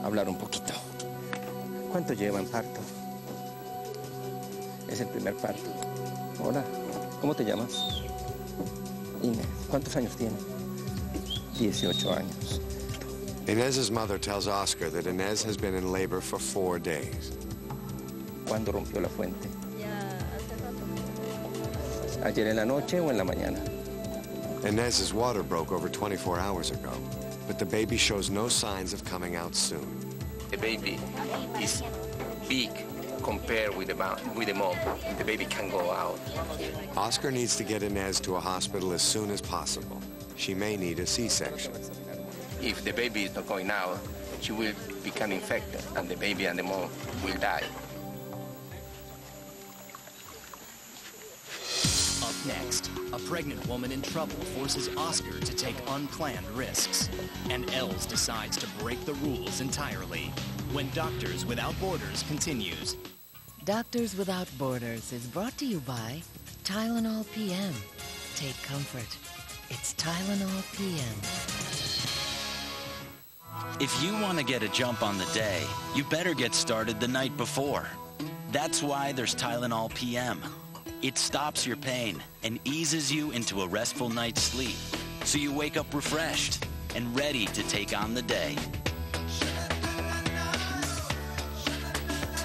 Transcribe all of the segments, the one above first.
hablar un poquito. ¿Cuánto lleva en parto? Es el primer parto. Hola, ¿cómo te llamas? Inés. ¿Cuántos años tiene? 18 años. Inez's mother tells Oscar that Inez has been in labor for 4 days. ¿Cuándo rompió la fuente? ¿Ayer en la noche o en la mañana? Inez's water broke over 24 hours ago, but the baby shows no signs of coming out soon. The baby is big compared with the mom. The baby can go out. Oscar needs to get Inez to a hospital as soon as possible. She may need a C-section. If the baby is not going out, she will become infected, and the baby and the mom will die. Up next, a pregnant woman in trouble forces Oscar to take unplanned risks. And Els decides to break the rules entirely. When Doctors Without Borders continues. Doctors Without Borders is brought to you by Tylenol PM. Take comfort. It's Tylenol PM. If you want to get a jump on the day, you better get started the night before. That's why there's Tylenol PM. It stops your pain and eases you into a restful night's sleep, so you wake up refreshed and ready to take on the day.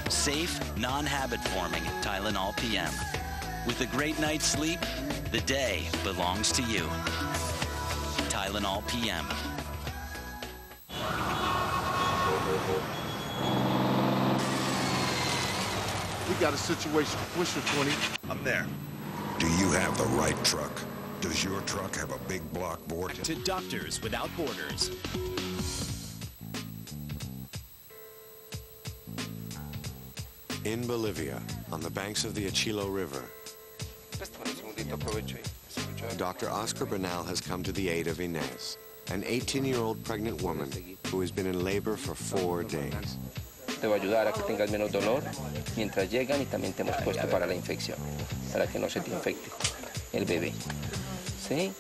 Safe, non-habit-forming Tylenol PM. With a great night's sleep, the day belongs to you. Tylenol PM. We got a situation. What's your 20? I'm there. Do you have the right truck? Does your truck have a big block board? To Doctors Without Borders. In Bolivia, on the banks of the Achilo River, Dr. Oscar Bernal has come to the aid of Inez, an 18-year-old pregnant woman who has been in labor for 4 days. Te va a ayudar a que tengas menos dolor mientras llegan, y también te hemos puesto para la infección, para que no se te infecte el bebé. ¿Sí?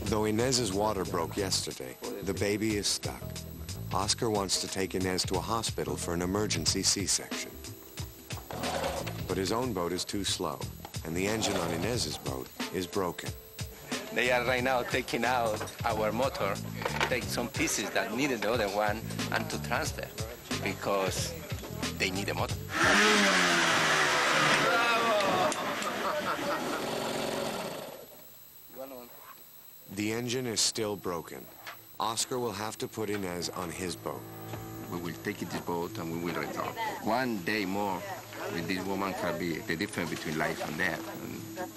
Though Inez's water broke yesterday, the baby is stuck. Oscar wants to take Inez to a hospital for an emergency C-section. But his own boat is too slow, and the engine on Inez's boat is broken. They are right now taking out our motor, take some pieces that needed the other one, and to transfer, because they need a motor. The engine is still broken. Oscar will have to put Inez on his boat. We will take this boat and we will return. 1 day more with this woman can be the difference between life and death,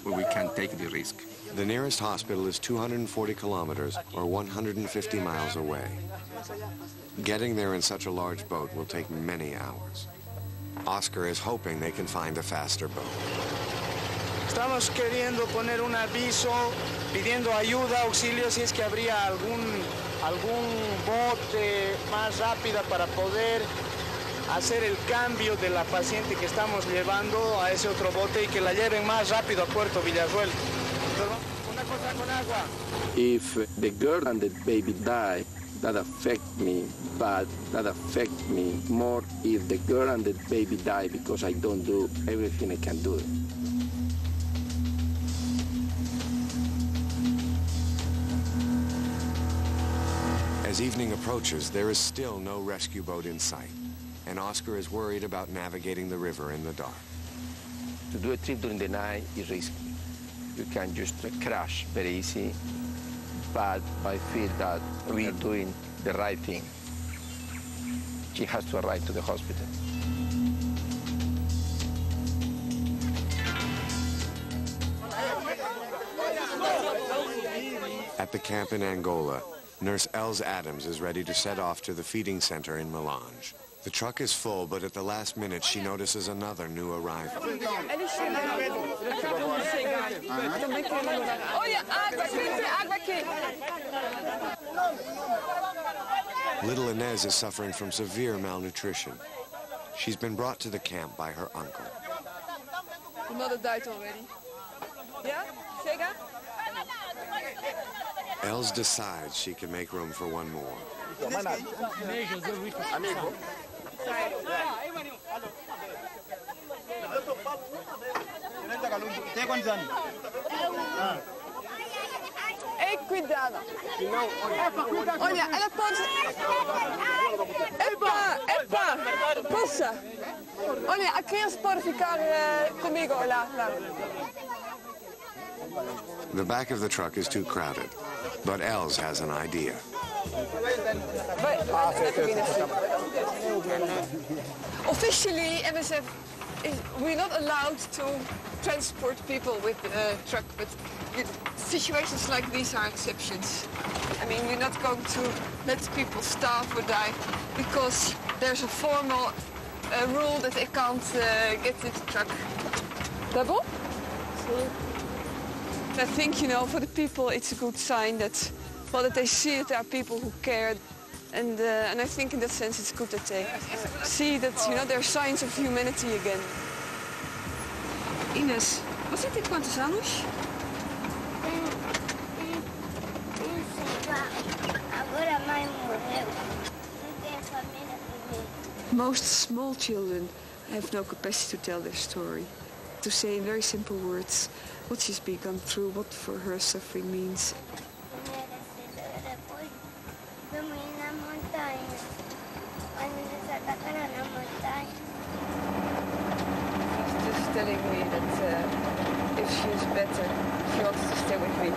and we can take the risk. The nearest hospital is 240 kilometers or 150 miles away. Getting there in such a large boat will take many hours. Oscar is hoping they can find a faster boat. Estamos queriendo poner un aviso, pidiendo ayuda, auxilio, si es que habría algún bote más rápida para poder hacer el cambio de la paciente que estamos llevando a ese otro bote y que la lleven más rápido a Puerto Villarruel. Una cosa con agua. If the girl and the baby die, that affects me, but that affects me more if the girl and the baby die because I don't do everything I can do. As evening approaches, there is still no rescue boat in sight, and Oscar is worried about navigating the river in the dark. To do a trip during the night is risky. You can just crash very easy, but I feel that we're doing the right thing. She has to arrive to the hospital. At the camp in Angola, Nurse Els Adams is ready to set off to the feeding center in Melange. The truck is full, but at the last minute, she notices another new arrival. Little Inez is suffering from severe malnutrition. She's been brought to the camp by her uncle. The mother died already. Yeah? Sega? Els decides she can make room for one more. Cuidado. Olha, ela pode... Epa, poça. Olha, a criança pode ficar comigo lá. The back of the truck is too crowded, but Els has an idea. Officially, MSF we're not allowed to transport people with a truck, but situations like these are exceptions. I mean, we're not going to let people starve or die because there's a formal rule that they can't get in the truck. Double? I think, you know, for the people it's a good sign that, well, that they see that there are people who care. And I think in that sense it's good that they see that, you know, there are signs of humanity again. Ines, você tem quantos anos? Most small children have no capacity to tell their story. To say in very simple words what she's gone through, what for her suffering means. She's just telling me that if she's better, she wants to stay with me.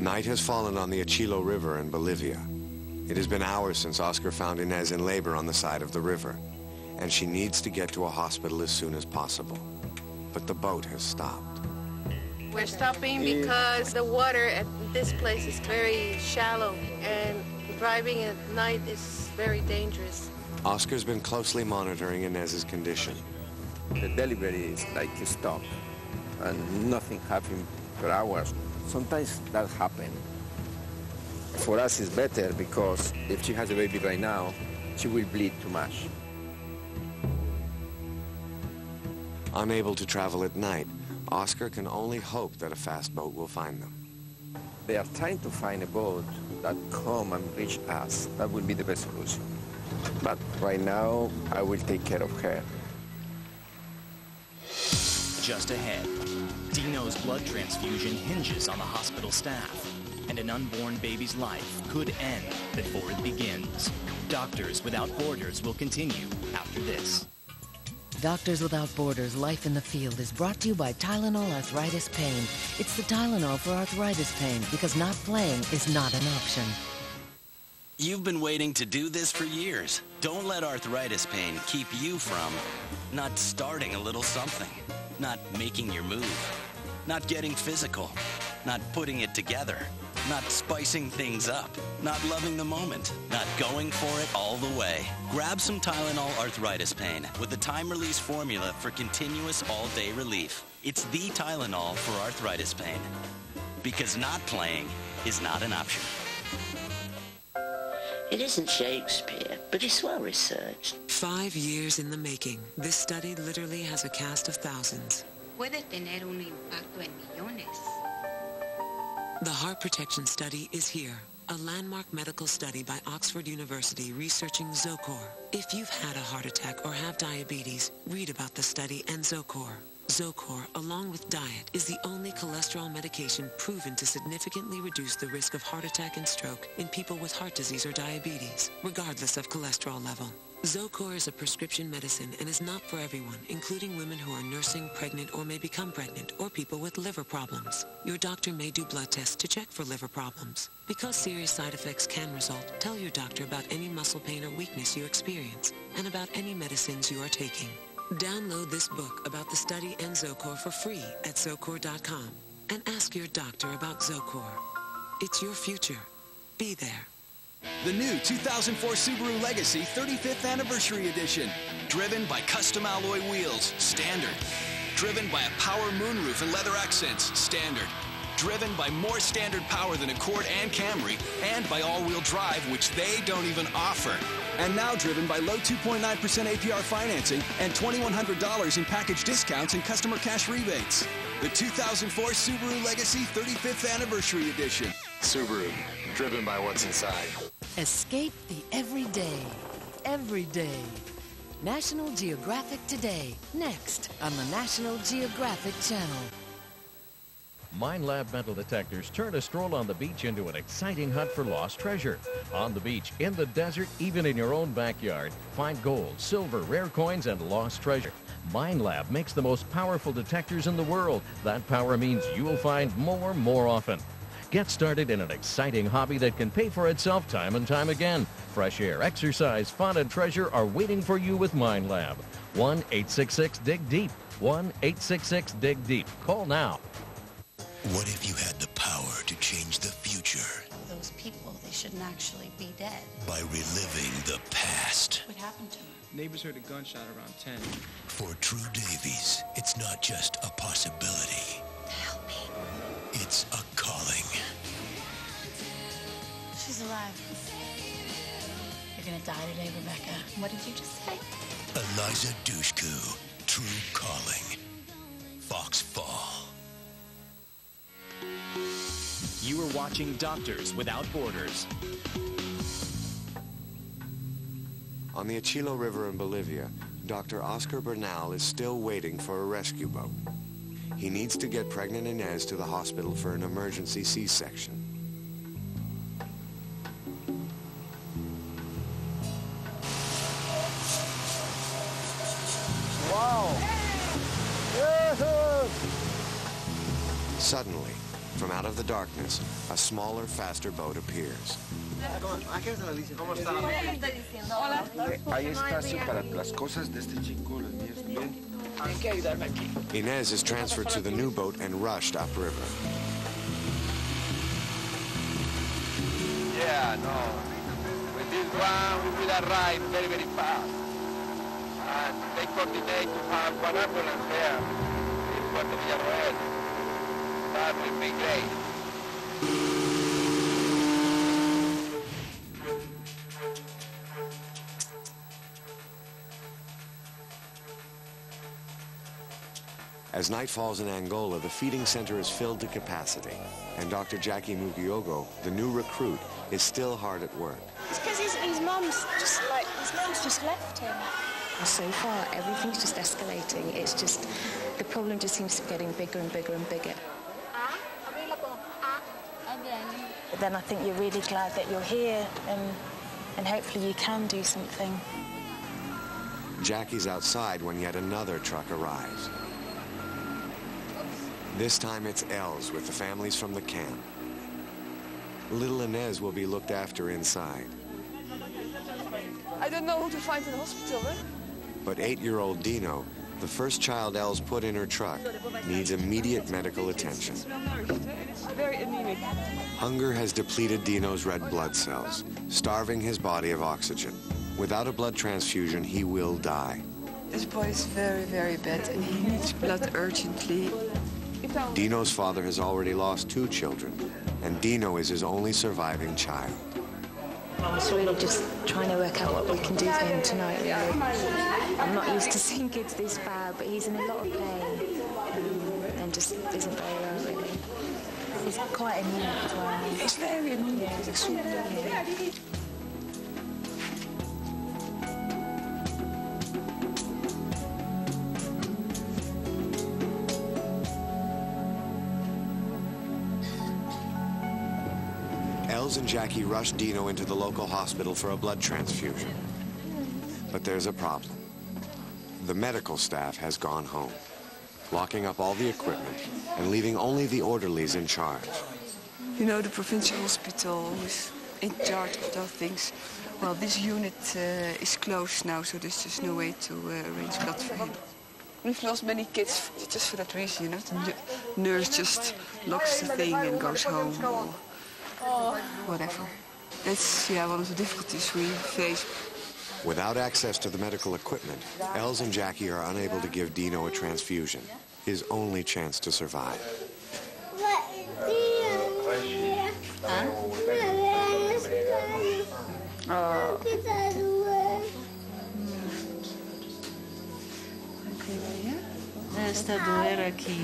Night has fallen on the Achilo River in Bolivia. It has been hours since Oscar found Inez in labor on the side of the river, and she needs to get to a hospital as soon as possible. But the boat has stopped. We're stopping because the water at this place is very shallow, and driving at night is very dangerous. Oscar's been closely monitoring Inez's condition. The delivery is like stop, and nothing happened for hours. Sometimes that happens. For us, it's better because if she has a baby right now, she will bleed too much. Unable to travel at night, Oscar can only hope that a fast boat will find them. They are trying to find a boat that come and reach us. That will be the best solution. But right now, I will take care of her. Just ahead, Dino's blood transfusion hinges on the hospital staff, and an unborn baby's life could end before it begins. Doctors Without Borders will continue after this. Doctors Without Borders Life in the Field is brought to you by Tylenol Arthritis Pain. It's the Tylenol for arthritis pain, because not playing is not an option. You've been waiting to do this for years. Don't let arthritis pain keep you from not starting a little something, not making your move, not getting physical, not putting it together, not spicing things up, not loving the moment, not going for it all the way. Grab some Tylenol Arthritis Pain with the time-release formula for continuous all-day relief. It's the Tylenol for arthritis pain, because not playing is not an option. It isn't Shakespeare, but it's well researched. 5 years in the making. This study literally has a cast of thousands. Puede tener un impacto en millones. The Heart Protection Study is here, a landmark medical study by Oxford University researching Zocor. If you've had a heart attack or have diabetes, read about the study and Zocor. Zocor, along with diet, is the only cholesterol medication proven to significantly reduce the risk of heart attack and stroke in people with heart disease or diabetes, regardless of cholesterol level. Zocor is a prescription medicine and is not for everyone, including women who are nursing, pregnant, or may become pregnant, or people with liver problems. Your doctor may do blood tests to check for liver problems. Because serious side effects can result, tell your doctor about any muscle pain or weakness you experience, and about any medicines you are taking. Download this book about the study and Zocor for free at Zocor.com, and ask your doctor about Zocor. It's your future. Be there. The new 2004 Subaru Legacy 35th Anniversary Edition. Driven by custom alloy wheels, standard. Driven by a power moonroof and leather accents, standard. driven by more standard power than Accord and Camry, and by all-wheel drive, which they don't even offer. And now driven by low 2.9% APR financing and $2,100 in package discounts and customer cash rebates. The 2004 Subaru Legacy 35th Anniversary Edition. Subaru, driven by what's inside. Escape the everyday. Every day. National Geographic Today, next on the National Geographic Channel. MindLab metal detectors turn a stroll on the beach into an exciting hunt for lost treasure. On the beach, in the desert, even in your own backyard, find gold, silver, rare coins, and lost treasure. MindLab makes the most powerful detectors in the world. That power means you'll find more often. Get started in an exciting hobby that can pay for itself time and time again. Fresh air, exercise, fun, and treasure are waiting for you with MindLab. 1-866-DIG-DEEP. 1-866-DIG-DEEP. Call now. What if you had the power to change the future? Those people, they shouldn't actually be dead. By reliving the past. What happened to them? Neighbors heard a gunshot around 10. For True Davies, it's not just a possibility. Help me. It's a calling. She's alive. You're gonna die today, Rebecca. What did you just say? Eliza Dushku, True Calling. Fox Fall. You are watching Doctors Without Borders. On the Achilo River in Bolivia, Dr. Oscar Bernal is still waiting for a rescue boat. He needs to get pregnant Inez to the hospital for an emergency C-section. Wow! Yes! Suddenly, from out of the darkness, a smaller, faster boat appears. Hay espacio para las cosas de este chico, las mías también. Hay que ayudarme aquí. Inez is transferred to the new boat and rushed upriver. Yeah, no. With this one, we will arrive very fast. And they coordinate to have one ambulance there in Puerto Villarroel. That will be great. As night falls in Angola, the feeding center is filled to capacity, and Dr. Jackie Mugiogo, the new recruit, is still hard at work. It's because his mom's just left him. So far, everything's just escalating. It's just, the problem just seems to be getting bigger and bigger and bigger. But then I think you're really glad that you're here, and hopefully you can do something. Jackie's outside when yet another truck arrives. This time it's Els with the families from the camp. Little Inez will be looked after inside. I don't know who to find in the hospital, eh? But 8-year-old Dino, the first child Els put in her truck, needs immediate medical attention. It's very anemic. Hunger has depleted Dino's red blood cells, starving his body of oxygen. Without a blood transfusion, he will die. This boy is very bad and he needs blood urgently. Dino's father has already lost 2 children, and Dino is his only surviving child. It's really just trying to work out what we can do for him tonight, really. I'm not used to seeing kids this bad, but he's in a lot of pain and just isn't very well, really. He's quite anemic as well. He's very anemic. Yeah, he's extremely anemic. Els and Jackie rush Dino into the local hospital for a blood transfusion. But there's a problem. The medical staff has gone home, locking up all the equipment and leaving only the orderlies in charge. You know, the provincial hospital is in charge of those things. Well, this unit is closed now, so there's just no way to arrange blood for him. We've lost many kids just for that reason, you know. The nurse just locks the thing and goes home or whatever. That's, yeah, one of the difficulties we face. Without access to the medical equipment, Els and Jackie are unable to give Dino a transfusion, his only chance to survive. What is Está a doer aqui.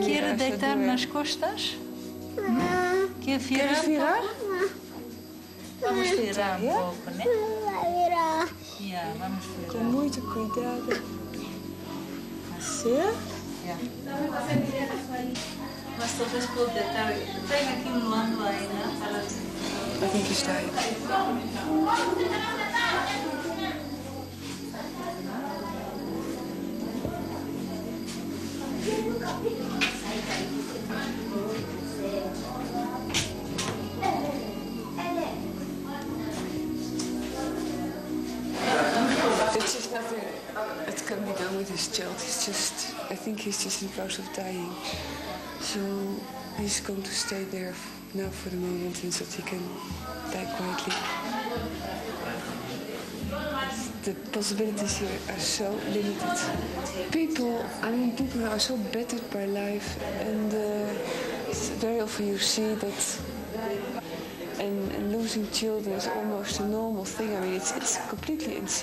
Quer deitar nas costas? Quer virar? Vamos virar um pouco, né? Vamos virar. Com muito cuidado. Assim? Mas talvez pode deitar. Tem aqui um ângulo ainda para... I think he's dying. It's just nothing that can be done with his child. I think he's just in the process of dying. So he's going to stay there now for the moment and so that he can die quietly. The possibilities here are so limited. People are so battered by life, and very often you see that, and losing children is almost a normal thing. I mean, it's completely insane.